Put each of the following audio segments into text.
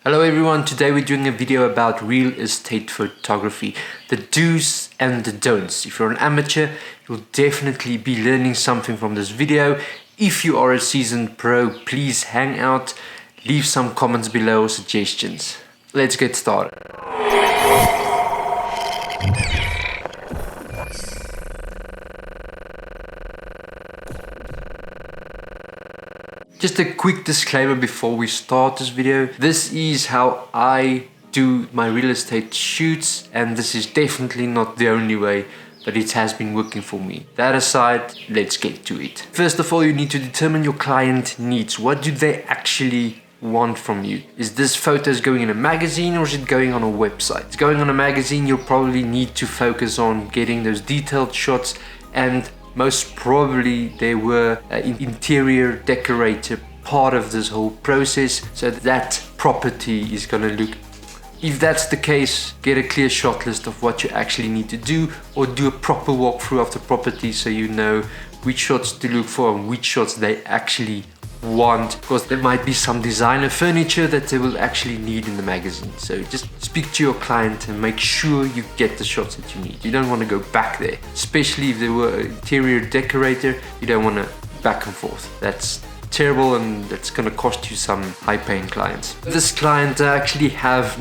Hello everyone, today we're doing a video about real estate photography, the do's and the don'ts. If you're an amateur, you'll definitely be learning something from this video. If you are a seasoned pro, please hang out, leave some comments below or suggestions. Let's get started. Just a quick disclaimer before we start this video. This is how I do my real estate shoots, and this is definitely not the only way, but it has been working for me. That aside, let's get to it. First of all, you need to determine your client needs. What do they actually want from you? Is this photos going in a magazine or is it going on a website? It's going on a magazine, you'll probably need to focus on getting those detailed shots, and most probably there were an interior decorator part of this whole process, so that property is going to look. If that's the case, get a clear shot list of what you actually need to do, or do a proper walkthrough of the property so you know which shots to look for and which shots they actually want, because there might be some designer furniture that they will actually need in the magazine. So just speak to your client and make sure you get the shots that you need. You don't want to go back there, especially if they were an interior decorator. You don't want to back and forth. That's terrible, and that's going to cost you some high-paying clients. This client actually they have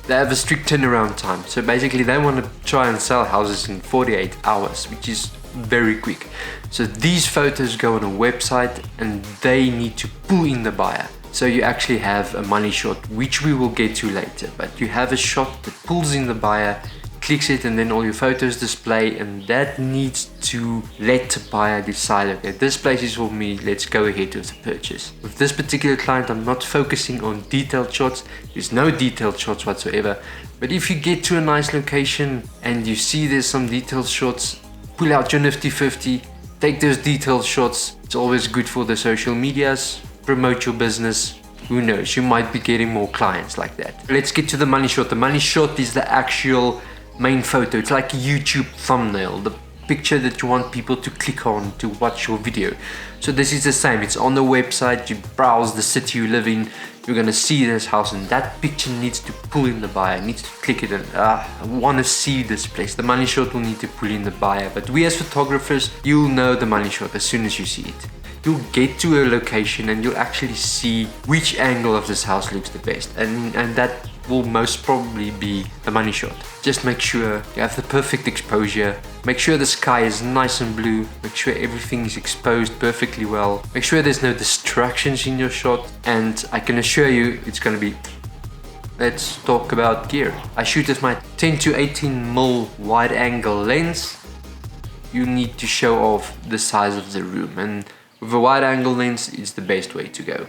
a strict turnaround time. So basically they want to try and sell houses in 48 hours, which is very quick. So these photos go on a website and they need to pull in the buyer. So you actually have a money shot, which we will get to later, but you have a shot that pulls in the buyer, clicks it, and then all your photos display, and that needs to let the buyer decide, okay, this place is for me, let's go ahead with the purchase. With this particular client, I'm not focusing on detailed shots. There's no detailed shots whatsoever, but if you get to a nice location and you see there's some detailed shots, pull out your nifty 50, take those detailed shots. It's always good for the social medias, promote your business. Who knows, you might be getting more clients like that. Let's get to the money shot. The money shot is the actual main photo. It's like a YouTube thumbnail, the picture that you want people to click on to watch your video. So this is the same. It's on the website. You browse the city you live in, you're gonna see this house, and that picture needs to pull in the buyer, needs to click it, and I want to see this place. The money shot will need to pull in the buyer, but we as photographers, you'll know the money shot as soon as you see it. You'll get to a location and you'll actually see which angle of this house looks the best, and that will most probably be the money shot. Just make sure you have the perfect exposure, make sure the sky is nice and blue, make sure everything is exposed perfectly well, make sure there's no distractions in your shot, and I can assure you it's going to be. Let's talk about gear. I shoot with my 10 to 18mm wide angle lens. You need to show off the size of the room, and with a wide angle lens it's the best way to go.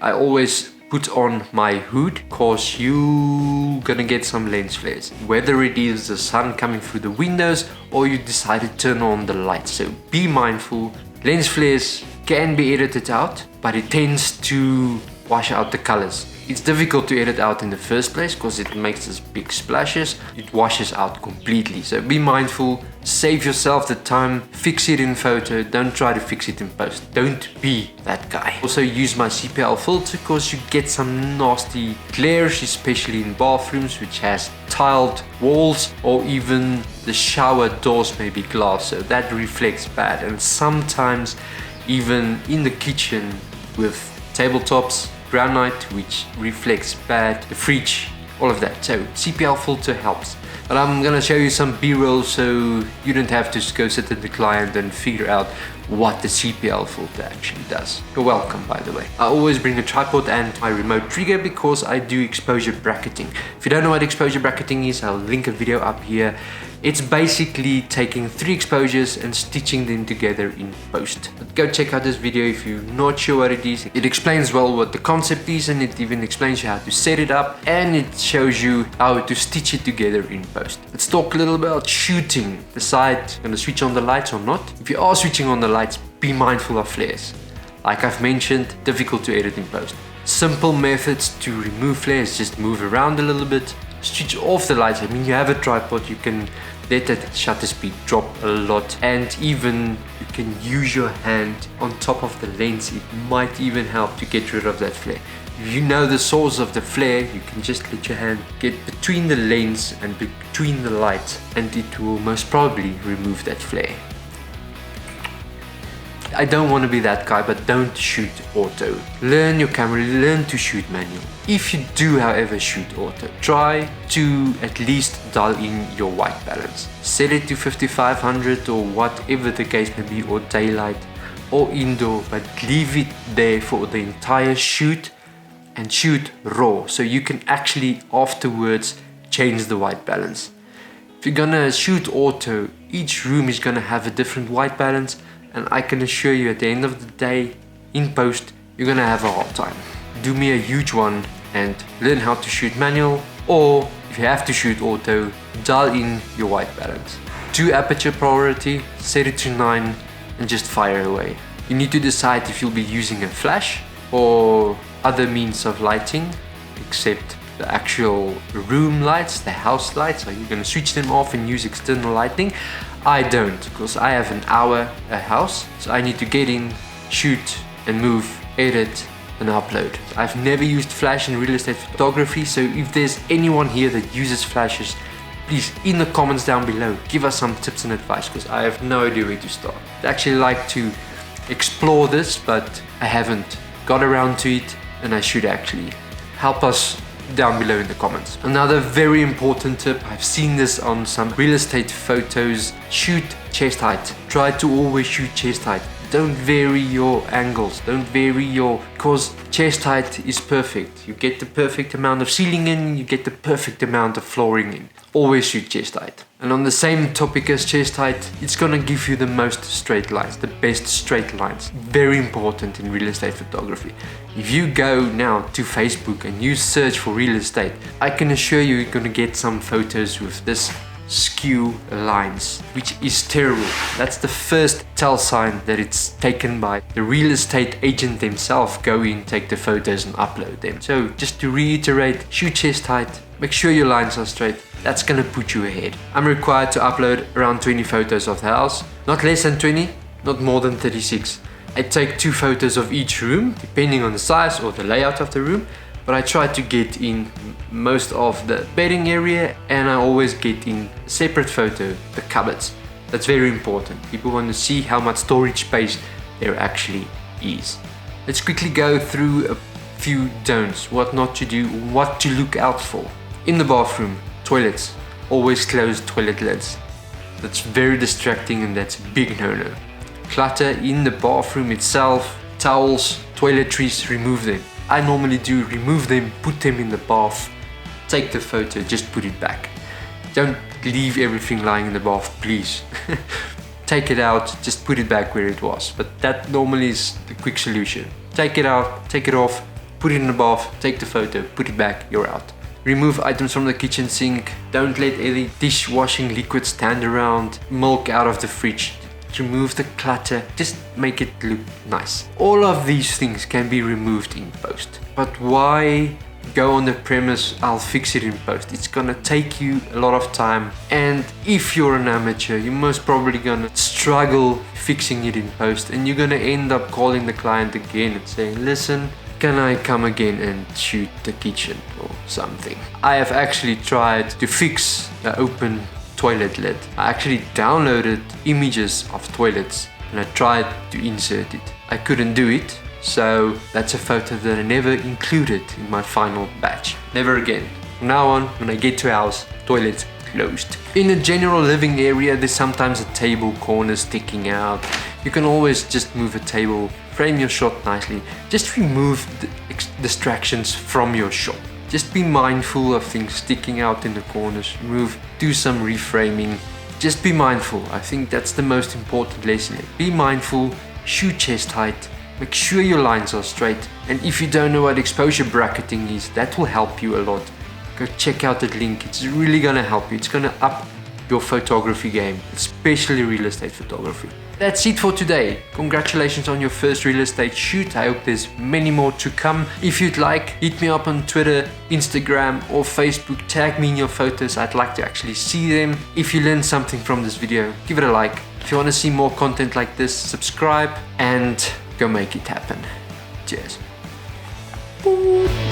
I always put on my hood because you're gonna get some lens flares, whether it is the sun coming through the windows or you decide to turn on the lights. So be mindful. Lens flares can be edited out, but it tends to wash out the colors. It's difficult to edit out in the first place because it makes these big splashes. It washes out completely. So be mindful, save yourself the time, fix it in photo, don't try to fix it in post. Don't be that guy. Also use my CPL filter because you get some nasty glares, especially in bathrooms which has tiled walls, or even the shower doors may be glass, so that reflects bad. And sometimes even in the kitchen with tabletops, granite, which reflects bad, the fridge, all of that. So CPL filter helps. But I'm gonna show you some B-roll so you don't have to go sit at the client and figure out what the CPL filter actually does. You're welcome, by the way. I always bring a tripod and my remote trigger because I do exposure bracketing. If you don't know what exposure bracketing is, I'll link a video up here. It's basically taking 3 exposures and stitching them together in post. But go check out this video if you're not sure what it is. It explains well what the concept is, and it even explains you how to set it up, and it shows you how to stitch it together in post. Let's talk a little about shooting. Decide gonna switch on the lights or not. If you are switching on the lights, be mindful of flares. Like I've mentioned, difficult to edit in post. Simple methods to remove flares: just move around a little bit, switch off the lights. I mean, you have a tripod, you can let that shutter speed drop a lot, and even you can use your hand on top of the lens. It might even help to get rid of that flare. you know the source of the flare, you can just let your hand get between the lens and between the light, and it will most probably remove that flare. I don't want to be that guy, but don't shoot auto. Learn your camera, learn to shoot manual. If you do, however, shoot auto, try to at least dial in your white balance. Set it to 5500 or whatever the case may be, or daylight or indoor, but leave it there for the entire shoot and shoot raw, so you can actually afterwards change the white balance. If you're gonna shoot auto, each room is gonna have a different white balance, and I can assure you at the end of the day, in post, you're gonna have a hard time. Do me a huge one and learn how to shoot manual, or if you have to shoot auto, dial in your white balance. Do aperture priority, set it to 9 and just fire away. You need to decide if you'll be using a flash or other means of lighting, except the actual room lights, the house lights. Are you gonna switch them off and use external lighting? I don't, because I have an hour a house, so I need to get in, shoot and move, edit and upload. I've never used flash in real estate photography, so if there's anyone here that uses flashes, please in the comments down below give us some tips and advice, because I have no idea where to start. I'd actually like to explore this, but I haven't got around to it, and I should actually. Help us down below in the comments. Another very important tip, I've seen this on some real estate photos, shoot chest height. Try to always shoot chest height. Don't vary your angles, don't vary your, because chest height is perfect. You get the perfect amount of ceiling in, you get the perfect amount of flooring in. Always shoot chest height. And on the same topic as chest height, it's gonna give you the most straight lines, the best straight lines. Very important in real estate photography. If you go now to Facebook and you search for real estate, I can assure you you're gonna get some photos with this skew lines, which is terrible. That's the first tell sign that it's taken by the real estate agent themselves. Go in, take the photos and upload them. So just to reiterate, shoot chest height, make sure your lines are straight. That's gonna put you ahead. I'm required to upload around 20 photos of the house, not less than 20, not more than 36. I take 2 photos of each room, depending on the size or the layout of the room, but I try to get in most of the bedding area, and I always get in a separate photo, the cupboards. That's very important. People want to see how much storage space there actually is. Let's quickly go through a few don'ts, what not to do, what to look out for. In the bathroom, toilets, always close toilet lids. That's very distracting, and that's a big no-no. Clutter in the bathroom itself, towels, toiletries, remove them. I normally do remove them, put them in the bath, take the photo, just put it back. Don't leave everything lying in the bath, please. Take it out, just put it back where it was. But that normally is the quick solution. Take it out, take it off, put it in the bath, take the photo, put it back, you're out. Remove items from the kitchen sink. Don't let any dishwashing liquid stand around, milk out of the fridge. Remove the clutter, just make it look nice. All of these things can be removed in post, but why go on the premise I'll fix it in post? It's gonna take you a lot of time, and if you're an amateur, you're most probably gonna struggle fixing it in post, and you're gonna end up calling the client again and saying, listen, can I come again and shoot the kitchen or something? I have actually tried to fix the open toilet lid. I actually downloaded images of toilets and I tried to insert it. I couldn't do it, so that's a photo that I never included in my final batch. Never again. From now on, when I get to a house, toilet closed. In a general living area, there's sometimes a table corner sticking out. You can always just move a table, frame your shot nicely. Just remove the distractions from your shot. Just be mindful of things sticking out in the corners. Do some reframing. Just be mindful. I think that's the most important lesson. Be mindful, shoot chest height, make sure your lines are straight. And if you don't know what exposure bracketing is, that will help you a lot. Go check out that link. It's really gonna help you. It's gonna up your photography game, especially real estate photography. That's it for today. Congratulations on your first real estate shoot. I hope there's many more to come. If you'd like, hit me up on Twitter, Instagram or Facebook. Tag me in your photos. I'd like to actually see them. If you learned something from this video, give it a like. If you want to see more content like this, subscribe and go make it happen. Cheers. Boop.